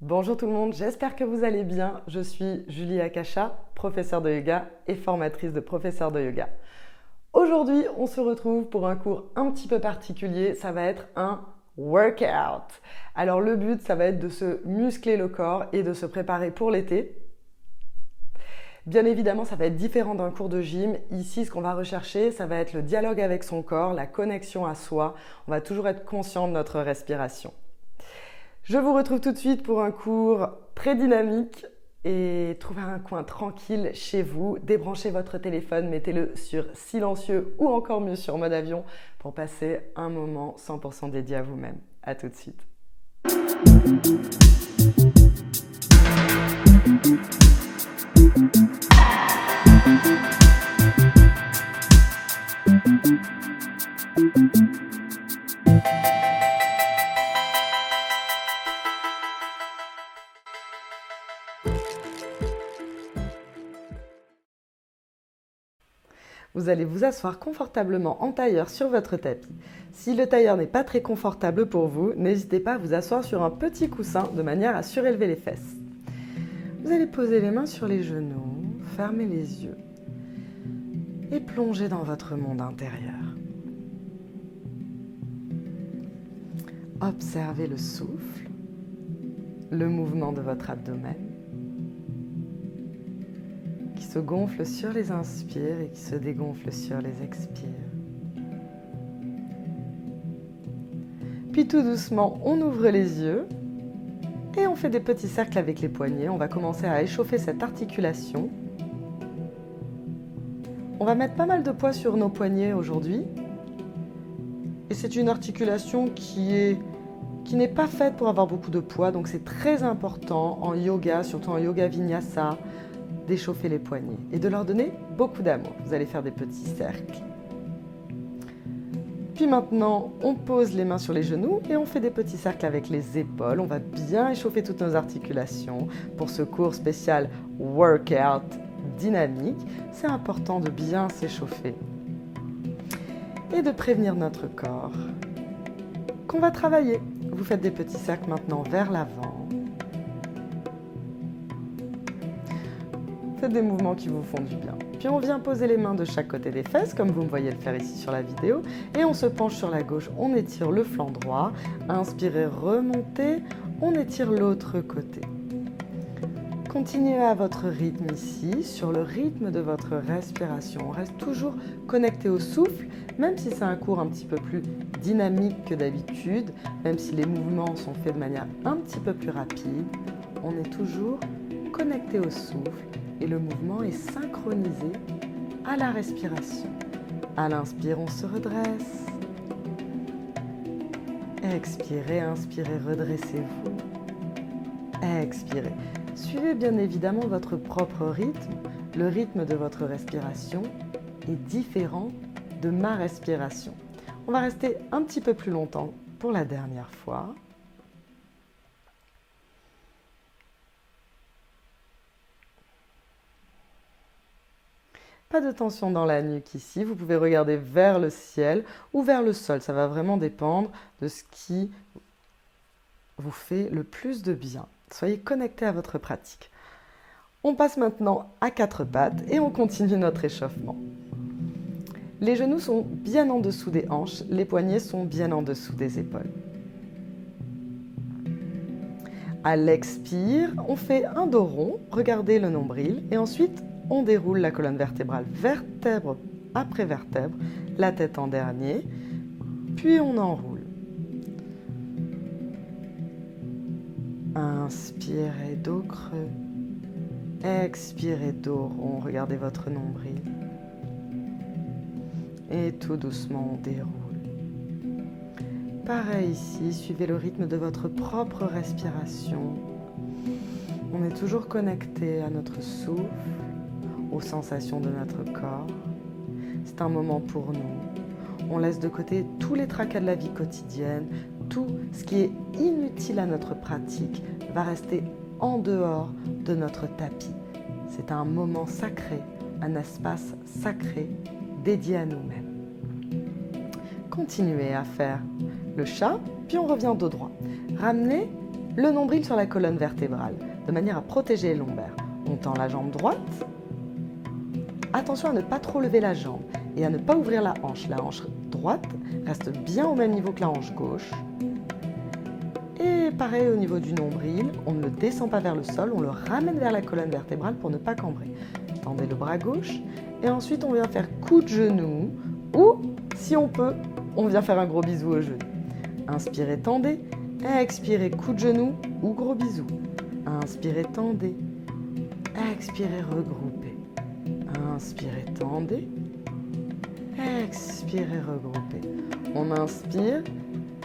Bonjour tout le monde, j'espère que vous allez bien. Je suis Julie Akasha, professeure de yoga et formatrice de professeur de yoga. Aujourd'hui, on se retrouve pour un cours un petit peu particulier. Ça va être un workout. Alors le but, ça va être de se muscler le corps et de se préparer pour l'été. Bien évidemment, ça va être différent d'un cours de gym. Ici, ce qu'on va rechercher, ça va être le dialogue avec son corps, la connexion à soi. On va toujours être conscient de notre respiration. Je vous retrouve tout de suite pour un cours très dynamique et trouvez un coin tranquille chez vous. Débranchez votre téléphone, mettez-le sur silencieux ou encore mieux sur mode avion pour passer un moment 100% dédié à vous-même. À tout de suite. Vous allez vous asseoir confortablement en tailleur sur votre tapis. Si le tailleur n'est pas très confortable pour vous, n'hésitez pas à vous asseoir sur un petit coussin de manière à surélever les fesses. Vous allez poser les mains sur les genoux, fermer les yeux et plonger dans votre monde intérieur. Observez le souffle, le mouvement de votre abdomen qui se gonfle sur les inspires et qui se dégonfle sur les expires. Puis tout doucement, on ouvre les yeux et on fait des petits cercles avec les poignets. On va commencer à échauffer cette articulation. On va mettre pas mal de poids sur nos poignets aujourd'hui. Et c'est une articulation qui n'est pas faite pour avoir beaucoup de poids, donc c'est très important en yoga, surtout en yoga vinyasa, d'échauffer les poignets et de leur donner beaucoup d'amour. Vous allez faire des petits cercles. Puis maintenant, on pose les mains sur les genoux et on fait des petits cercles avec les épaules. On va bien échauffer toutes nos articulations pour ce cours spécial workout dynamique. C'est important de bien s'échauffer et de prévenir notre corps qu'on va travailler. Vous faites des petits cercles maintenant vers l'avant. Faites des mouvements qui vous font du bien. Puis on vient poser les mains de chaque côté des fesses, comme vous me voyez le faire ici sur la vidéo. Et on se penche sur la gauche, on étire le flanc droit. Inspirez, remontez, on étire l'autre côté. Continuez à votre rythme ici, sur le rythme de votre respiration. On reste toujours connecté au souffle, même si c'est un cours un petit peu plus dynamique que d'habitude, même si les mouvements sont faits de manière un petit peu plus rapide, on est toujours connecté au souffle. Et le mouvement est synchronisé à la respiration. À l'inspire, on se redresse. Expirez, inspirez, redressez-vous. Expirez. Suivez bien évidemment votre propre rythme. Le rythme de votre respiration est différent de ma respiration. On va rester un petit peu plus longtemps pour la dernière fois. Pas de tension dans la nuque ici, vous pouvez regarder vers le ciel ou vers le sol. Ça va vraiment dépendre de ce qui vous fait le plus de bien. Soyez connectés à votre pratique. On passe maintenant à quatre pattes et on continue notre échauffement. Les genoux sont bien en dessous des hanches, les poignets sont bien en dessous des épaules. À l'expire, on fait un dos rond, regardez le nombril et ensuite on déroule la colonne vertébrale, vertèbre après vertèbre, la tête en dernier, puis on enroule. Inspirez, dos creux. Expirez, dos rond, regardez votre nombril. Et tout doucement, on déroule. Pareil ici, suivez le rythme de votre propre respiration. On est toujours connecté à notre souffle, aux sensations de notre corps. C'est un moment pour nous. On laisse de côté tous les tracas de la vie quotidienne, tout ce qui est inutile à notre pratique va rester en dehors de notre tapis. C'est un moment sacré, un espace sacré dédié à nous-mêmes. Continuez à faire le chat, puis on revient dos droit. Ramenez le nombril sur la colonne vertébrale, de manière à protéger les lombaires. On tend la jambe droite. Attention à ne pas trop lever la jambe et à ne pas ouvrir la hanche. La hanche droite reste bien au même niveau que la hanche gauche. Et pareil au niveau du nombril, on ne le descend pas vers le sol, on le ramène vers la colonne vertébrale pour ne pas cambrer. Tendez le bras gauche et ensuite on vient faire coup de genou ou, si on peut, on vient faire un gros bisou au genou. Inspirez, tendez, expirez, coup de genou ou gros bisou. Inspirez, tendez, expirez, regroupez. Inspirez, tendez, expirez, regroupez. On inspire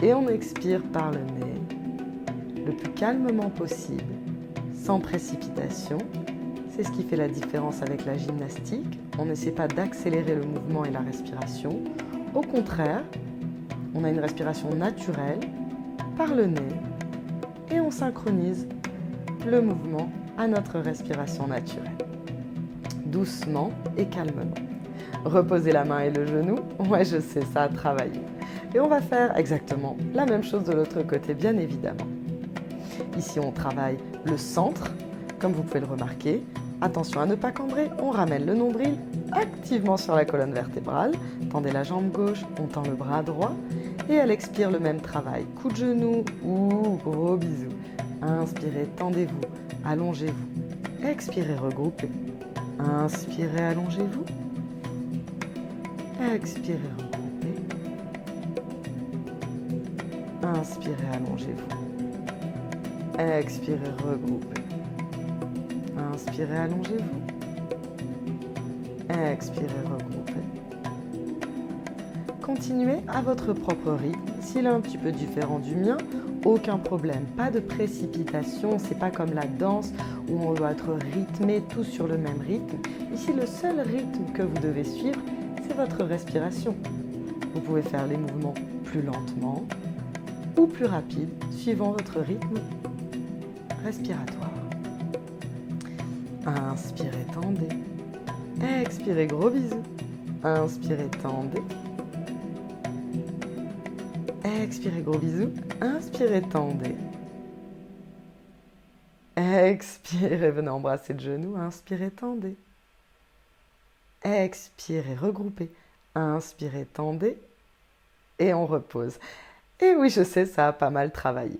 et on expire par le nez, le plus calmement possible, sans précipitation. C'est ce qui fait la différence avec la gymnastique. On n'essaie pas d'accélérer le mouvement et la respiration. Au contraire, on a une respiration naturelle par le nez et on synchronise le mouvement à notre respiration naturelle. Doucement et calmement. Reposez la main et le genou. Ouais, je sais, ça a travaillé. Et on va faire exactement la même chose de l'autre côté, bien évidemment. Ici, on travaille le centre, comme vous pouvez le remarquer. Attention à ne pas cambrer, on ramène le nombril activement sur la colonne vertébrale. Tendez la jambe gauche, on tend le bras droit. Et elle expire le même travail. Coup de genou ou gros bisou. Inspirez, tendez-vous, allongez-vous. Expirez, regroupez. Inspirez, allongez-vous. Expirez, regroupez. Inspirez, allongez-vous. Expirez, regroupez. Inspirez, allongez-vous. Expirez, regroupez. Continuez à votre propre rythme. S'il est un petit peu différent du mien, aucun problème. Pas de précipitation, c'est pas comme la danse où on doit être rythmé tous sur le même rythme. Ici, le seul rythme que vous devez suivre, c'est votre respiration. Vous pouvez faire les mouvements plus lentement ou plus rapides, suivant votre rythme respiratoire. Inspirez, tendez. Expirez, gros bisous. Inspirez, tendez. Expirez, gros bisous. Inspirez, tendez. Expirez, venez embrasser le genou. Inspirez, tendez. Expirez, regroupez. Inspirez, tendez. Et on repose. Et oui, je sais, ça a pas mal travaillé.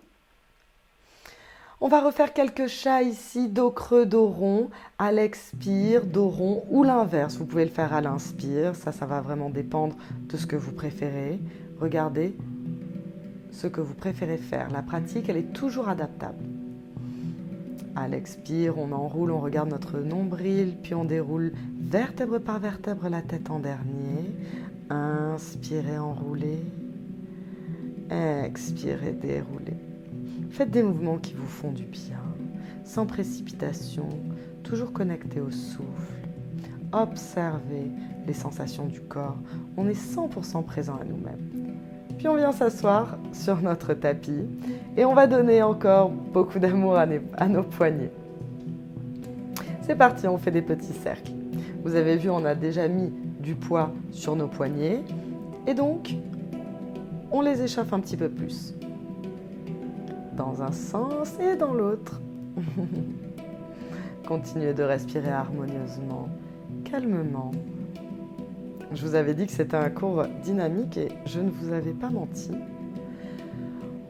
On va refaire quelques chats ici, dos creux, dos rond, à l'expire, dos rond ou l'inverse. Vous pouvez le faire à l'inspire, ça va vraiment dépendre de ce que vous préférez. Regardez ce que vous préférez faire. La pratique, elle est toujours adaptable. À l'expire, on enroule, on regarde notre nombril, puis on déroule vertèbre par vertèbre la tête en dernier. Inspirez, enroulez. Expirez, déroulez. Faites des mouvements qui vous font du bien, sans précipitation, toujours connecté au souffle. Observez les sensations du corps. On est 100% présent à nous-mêmes. Puis on vient s'asseoir sur notre tapis et on va donner encore beaucoup d'amour à nos poignets. C'est parti, on fait des petits cercles. Vous avez vu, on a déjà mis du poids sur nos poignets et donc on les échauffe un petit peu plus. Dans un sens et dans l'autre. Continuez de respirer harmonieusement, calmement. Je vous avais dit que c'était un cours dynamique et je ne vous avais pas menti.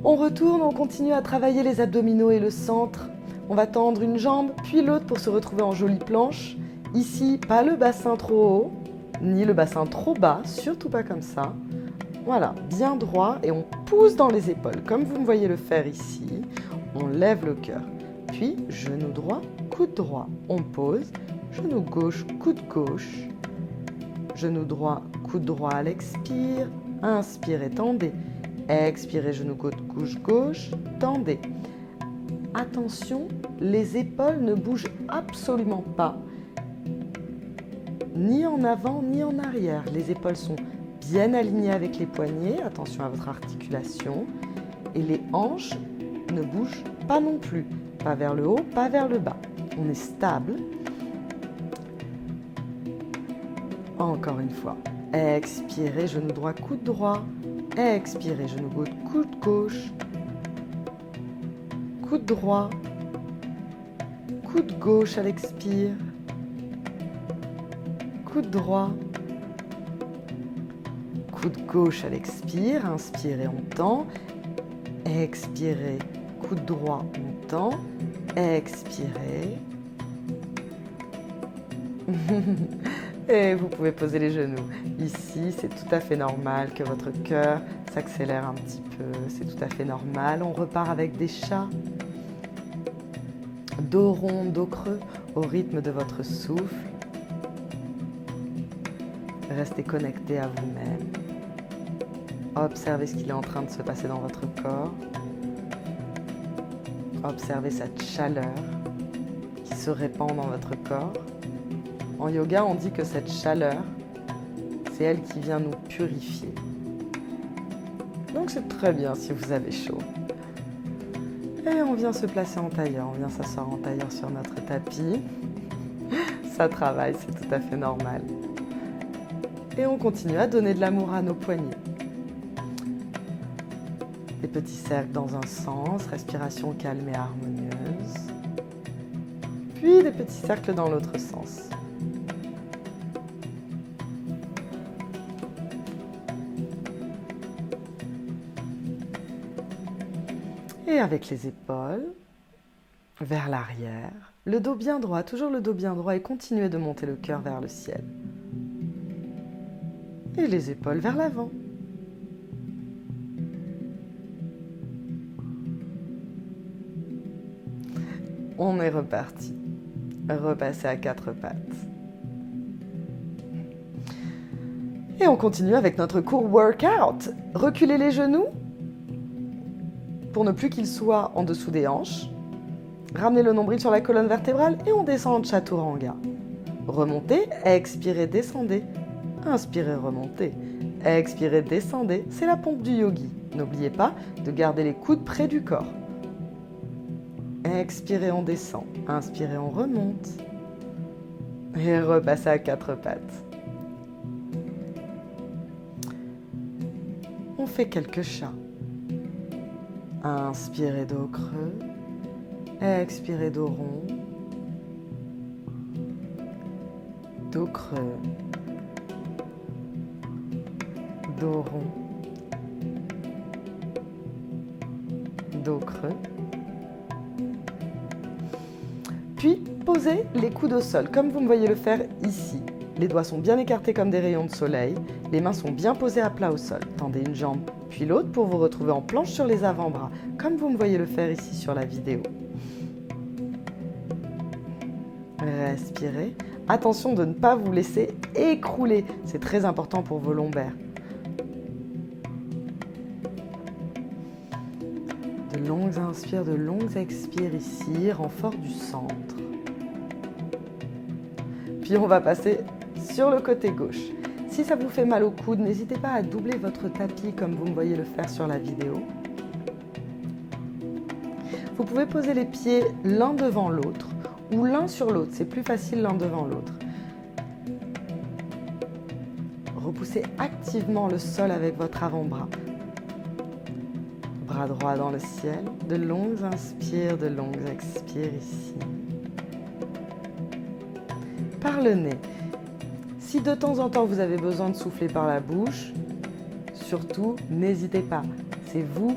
On retourne, on continue à travailler les abdominaux et le centre. On va tendre une jambe, puis l'autre pour se retrouver en jolie planche. Ici, pas le bassin trop haut, ni le bassin trop bas, surtout pas comme ça. Voilà, bien droit et on pousse dans les épaules, comme vous me voyez le faire ici. On lève le cœur, puis genou droit, coude droit. On pose, genou gauche, coude gauche. Genou droit, coude droit à l'expire. Inspirez, tendez. Expirez, genou coude gauche, tendez. Attention, les épaules ne bougent absolument pas. Ni en avant, ni en arrière. Les épaules sont bien alignées avec les poignets. Attention à votre articulation. Et les hanches ne bougent pas non plus. Pas vers le haut, pas vers le bas. On est stable. Encore une fois. Expirez, genou droit, coude droit. Expirez, genou gauche, coude gauche. coude droit, coude gauche à l'expire, coude droit, coude gauche à l'expire, inspirez, on tend, expirez, coude droit, on tend, expirez. Et vous pouvez poser les genoux. Ici, c'est tout à fait normal que votre cœur s'accélère un petit peu. C'est tout à fait normal. On repart avec des chats. Dos rond, dos creux, au rythme de votre souffle. Restez connecté à vous-même. Observez ce qu'il est en train de se passer dans votre corps. Observez cette chaleur qui se répand dans votre corps. En yoga, on dit que cette chaleur, c'est elle qui vient nous purifier. Donc c'est très bien si vous avez chaud. Et on vient se placer en tailleur, on vient s'asseoir en tailleur sur notre tapis. Ça travaille, c'est tout à fait normal. Et on continue à donner de l'amour à nos poignets. Des petits cercles dans un sens, respiration calme et harmonieuse. Puis des petits cercles dans l'autre sens. Et avec les épaules vers l'arrière, le dos bien droit, toujours le dos bien droit et continuez de monter le cœur vers le ciel. Et les épaules vers l'avant. On est reparti. Repassez à quatre pattes. Et on continue avec notre court workout. Reculez les genoux pour ne plus qu'ils soient en dessous des hanches. Ramenez le nombril sur la colonne vertébrale et on descend en chaturanga. Remontez, expirez, descendez. Inspirez, remontez. Expirez, descendez. C'est la pompe du yogi. N'oubliez pas de garder les coudes près du corps. Expirez, on descend. Inspirez, on remonte. Et repassez à quatre pattes. On fait quelques chats. Inspirez, dos creux. Expirez, dos rond. Dos creux. Dos rond. Dos creux. Puis, posez les coudes au sol, comme vous me voyez le faire ici. Les doigts sont bien écartés comme des rayons de soleil. Les mains sont bien posées à plat au sol. Tendez une jambe, puis l'autre pour vous retrouver en planche sur les avant-bras, comme vous me voyez le faire ici sur la vidéo. Respirez. Attention de ne pas vous laisser écrouler. C'est très important pour vos lombaires. De longues inspires, de longues expires ici, renfort du centre. Puis on va passer sur le côté gauche. Si ça vous fait mal au coude, n'hésitez pas à doubler votre tapis comme vous me voyez le faire sur la vidéo. Vous pouvez poser les pieds l'un devant l'autre ou l'un sur l'autre. C'est plus facile l'un devant l'autre. Repoussez activement le sol avec votre avant-bras. Bras droit dans le ciel. De longues inspires, de longues expires ici. Par le nez. Si de temps en temps vous avez besoin de souffler par la bouche, surtout n'hésitez pas. C'est vous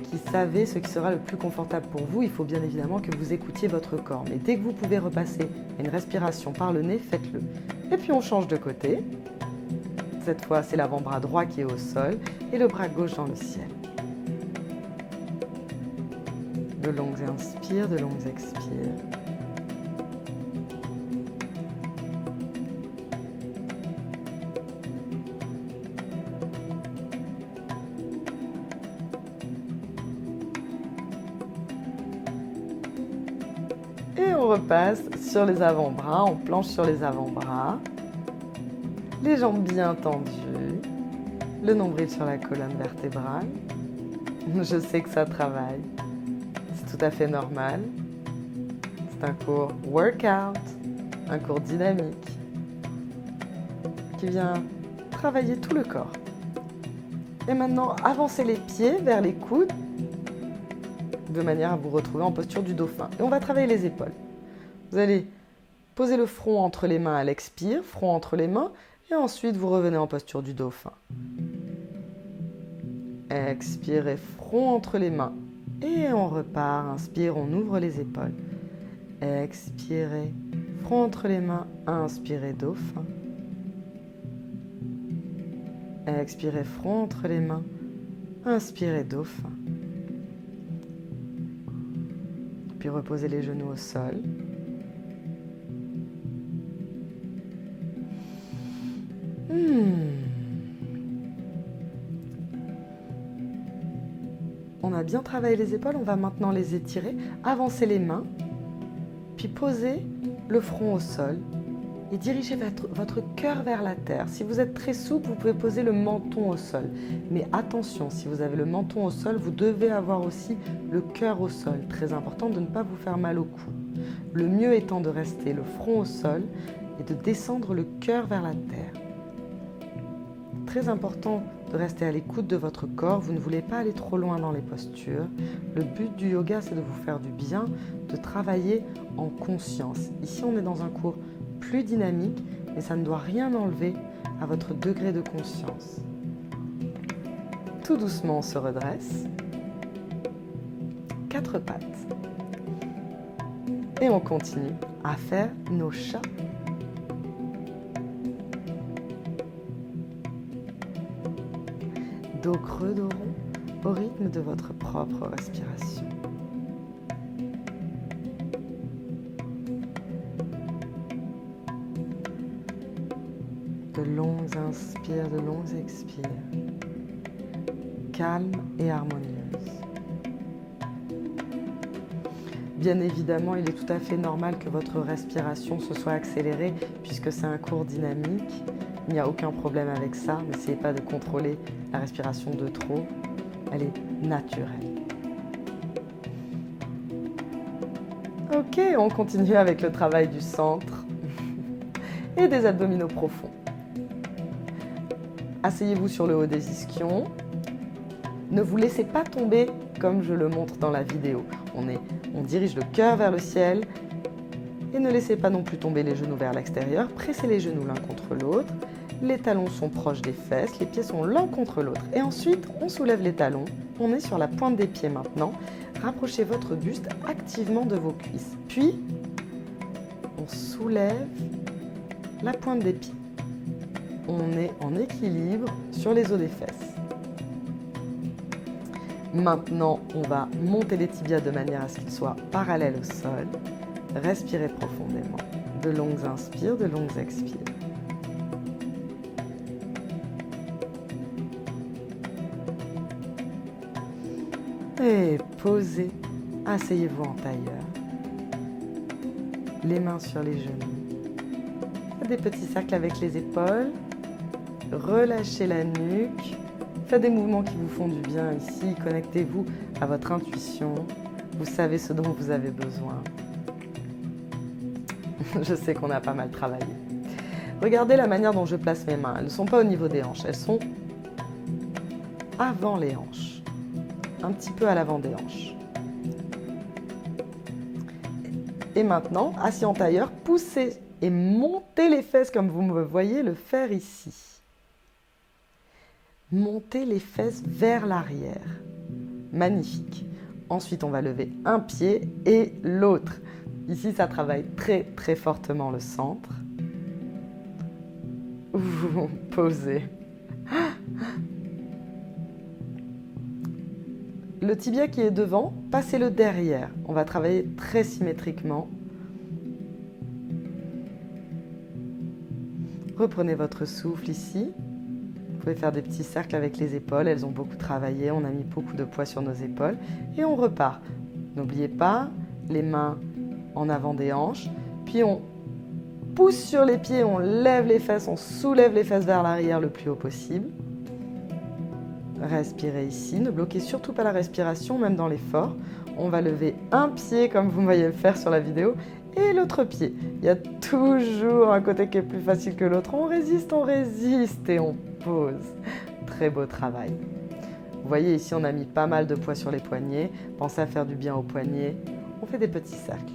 qui savez ce qui sera le plus confortable pour vous. Il faut bien évidemment que vous écoutiez votre corps. Mais dès que vous pouvez repasser une respiration par le nez, faites-le. Et puis on change de côté. Cette fois, c'est l'avant-bras droit qui est au sol et le bras gauche dans le ciel. De longues inspires, de longues expires. Et on repasse sur les avant-bras, on planche sur les avant-bras. Les jambes bien tendues, le nombril sur la colonne vertébrale. Je sais que ça travaille, c'est tout à fait normal. C'est un cours workout, un cours dynamique qui vient travailler tout le corps. Et maintenant, avancez les pieds vers les coudes. de manière à vous retrouver en posture du dauphin. Et on va travailler les épaules. Vous allez poser le front entre les mains à l'expire, front entre les mains, et ensuite vous revenez en posture du dauphin. Expirez, front entre les mains, et on repart. Inspire, on ouvre les épaules. Expirez, front entre les mains, inspirez, dauphin. Expirez, front entre les mains, inspirez, dauphin. Puis reposez les genoux au sol. On a bien travaillé les épaules, on va maintenant les étirer, avancer les mains, puis poser le front au sol et dirigez votre cœur vers la terre. Si vous êtes très souple, vous pouvez poser le menton au sol. Mais attention, si vous avez le menton au sol, vous devez avoir aussi le cœur au sol. Très important de ne pas vous faire mal au cou. Le mieux étant de rester le front au sol et de descendre le cœur vers la terre. Très important de rester à l'écoute de votre corps. Vous ne voulez pas aller trop loin dans les postures. Le but du yoga, c'est de vous faire du bien, de travailler en conscience. Ici, on est dans un cours plus dynamique, mais ça ne doit rien enlever à votre degré de conscience. Tout doucement, on se redresse. 4 pattes. Et on continue à faire nos chats. Dos creux, dos rond, au rythme de votre propre respiration. De longues inspires, de longues expires. Calme et harmonieuse. Bien évidemment, il est tout à fait normal que votre respiration se soit accélérée puisque c'est un cours dynamique. Il n'y a aucun problème avec ça. N'essayez pas de contrôler la respiration de trop. Elle est naturelle. Ok, on continue avec le travail du centre et des abdominaux profonds. Asseyez-vous sur le haut des ischions. Ne vous laissez pas tomber comme je le montre dans la vidéo. On dirige le cœur vers le ciel et ne laissez pas non plus tomber les genoux vers l'extérieur. Pressez les genoux l'un contre l'autre. Les talons sont proches des fesses, les pieds sont l'un contre l'autre. Et ensuite, on soulève les talons. On est sur la pointe des pieds maintenant. Rapprochez votre buste activement de vos cuisses. Puis, on soulève la pointe des pieds. On est en équilibre sur les os des fesses. Maintenant, on va monter les tibias de manière à ce qu'ils soient parallèles au sol. Respirez profondément. De longues inspires, de longues expires. Et posez. Asseyez-vous en tailleur. Les mains sur les genoux. Faites des petits cercles avec les épaules. Relâchez la nuque. Faites des mouvements qui vous font du bien ici. Connectez-vous à votre intuition. Vous savez ce dont vous avez besoin. Je sais qu'on a pas mal travaillé. Regardez la manière dont je place mes mains. Elles ne sont pas au niveau des hanches. Elles sont avant les hanches. Un petit peu à l'avant des hanches. Et maintenant, assis en tailleur, poussez et montez les fesses comme vous me voyez le faire ici. Montez les fesses vers l'arrière. Magnifique. Ensuite, on va lever un pied et l'autre. Ici, ça travaille très très fortement le centre. Vous posez. Le tibia qui est devant, passez-le derrière. On va travailler très symétriquement. Reprenez votre souffle ici. Vous pouvez faire des petits cercles avec les épaules. Elles ont beaucoup travaillé. On a mis beaucoup de poids sur nos épaules. Et on repart. N'oubliez pas, les mains en avant des hanches. Puis on pousse sur les pieds, on lève les fesses, on soulève les fesses vers l'arrière le plus haut possible. Respirez ici, ne bloquez surtout pas la respiration, même dans l'effort. On va lever un pied comme vous me voyez le faire sur la vidéo et l'autre pied. Il y a toujours un côté qui est plus facile que l'autre. On résiste et on pose. Très beau travail. Vous voyez, ici, on a mis pas mal de poids sur les poignets. Pensez à faire du bien aux poignets. On fait des petits cercles.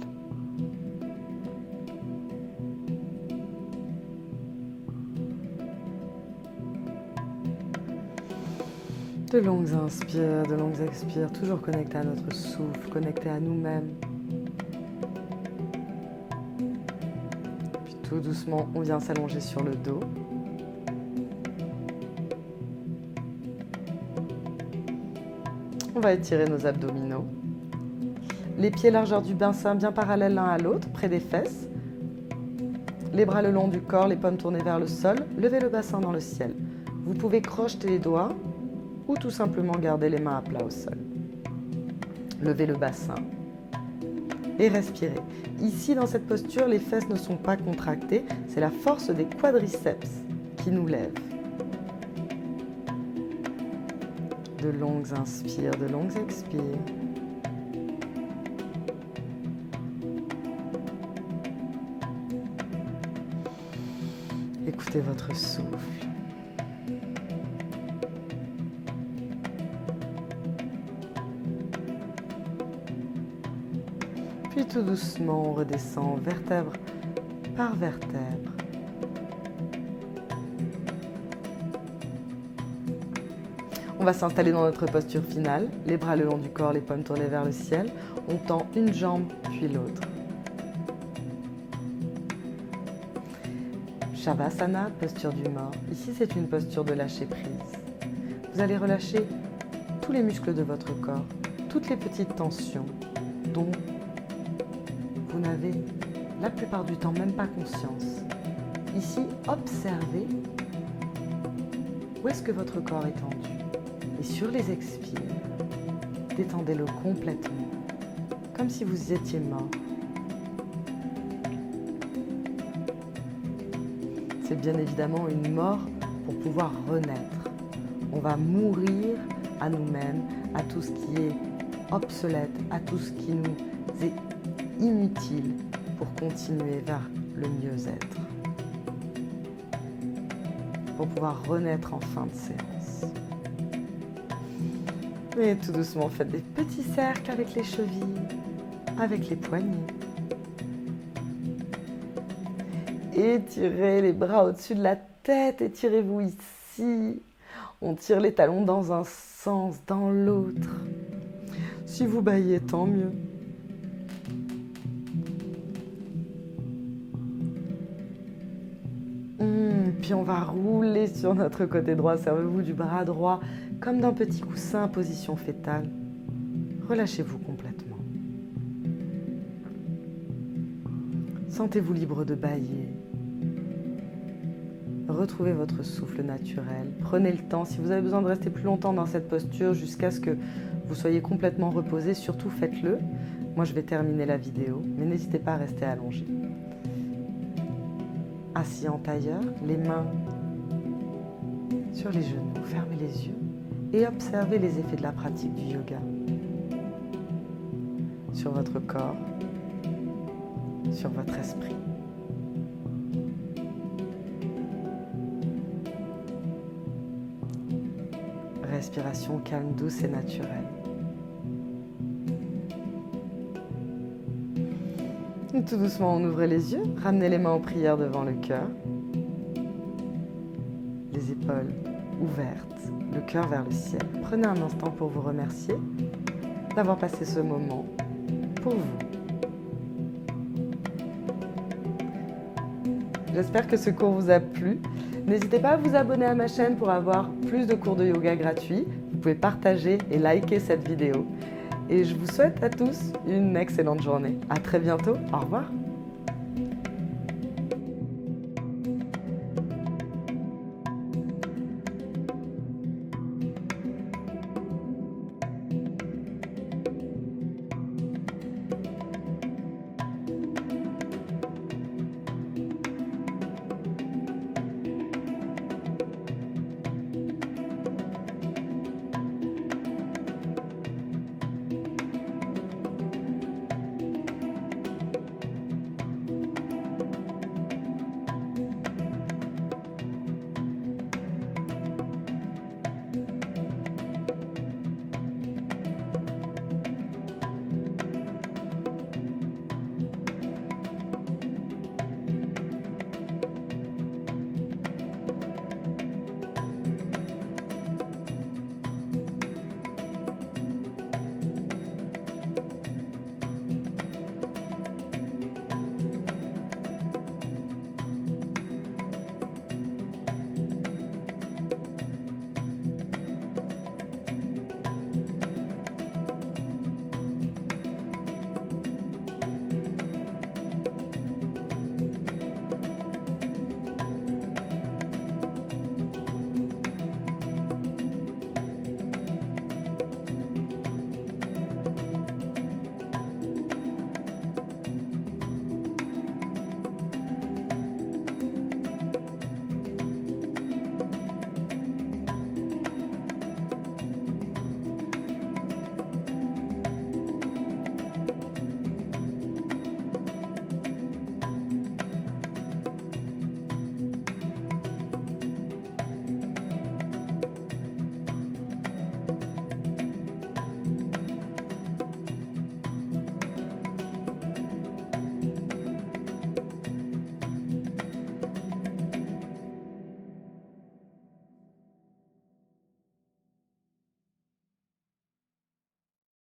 De longues inspires, de longues expires, toujours connectés à notre souffle, connectés à nous-mêmes. Puis tout doucement, on vient s'allonger sur le dos. On va étirer nos abdominaux. Les pieds largeur du bassin bien parallèles l'un à l'autre, près des fesses. Les bras le long du corps, les paumes tournées vers le sol. Levez le bassin dans le ciel. Vous pouvez crocheter les doigts ou tout simplement garder les mains à plat au sol. Levez le bassin et respirez. Ici, dans cette posture, les fesses ne sont pas contractées. C'est la force des quadriceps qui nous lève. De longues inspires, de longues expires. Écoutez votre souffle. Puis tout doucement, on redescend vertèbre par vertèbre. On va s'installer dans notre posture finale, les bras le long du corps, les paumes tournées vers le ciel. On tend une jambe puis l'autre. Shavasana, posture du mort. Ici, c'est une posture de lâcher prise. Vous allez relâcher tous les muscles de votre corps, toutes les petites tensions dont vous n'avez la plupart du temps même pas conscience. Ici, observez où est-ce que votre corps est tendu. Et sur les expires, détendez-le complètement, comme si vous étiez mort. C'est bien évidemment une mort pour pouvoir renaître. On va mourir à nous-mêmes, à tout ce qui est obsolète, à tout ce qui nous est inutile pour continuer vers le mieux-être. Pour pouvoir renaître en fin de séance. Et tout doucement, faites des petits cercles avec les chevilles, avec les poignets. Étirez les bras au-dessus de la tête, étirez-vous ici. On tire les talons dans un sens, dans l'autre. Si vous bâillez, tant mieux. Puis on va rouler sur notre côté droit. Servez-vous du bras droit comme d'un petit coussin, position fétale. Relâchez-vous complètement. Sentez-vous libre de bâiller. Retrouvez votre souffle naturel. Prenez le temps. Si vous avez besoin de rester plus longtemps dans cette posture jusqu'à ce que vous soyez complètement reposé, surtout faites-le. Moi, je vais terminer la vidéo, mais n'hésitez pas à rester allongé. Assis en tailleur, les mains sur les genoux, fermez les yeux et observez les effets de la pratique du yoga sur votre corps, sur votre esprit. Respiration calme, douce et naturelle. Et tout doucement, on ouvre les yeux, ramenez les mains en prière devant le cœur, les épaules ouvertes, le cœur vers le ciel. Prenez un instant pour vous remercier d'avoir passé ce moment pour vous. J'espère que ce cours vous a plu. N'hésitez pas à vous abonner à ma chaîne pour avoir plus de cours de yoga gratuits. Vous pouvez partager et liker cette vidéo. Et je vous souhaite à tous une excellente journée. À très bientôt. Au revoir.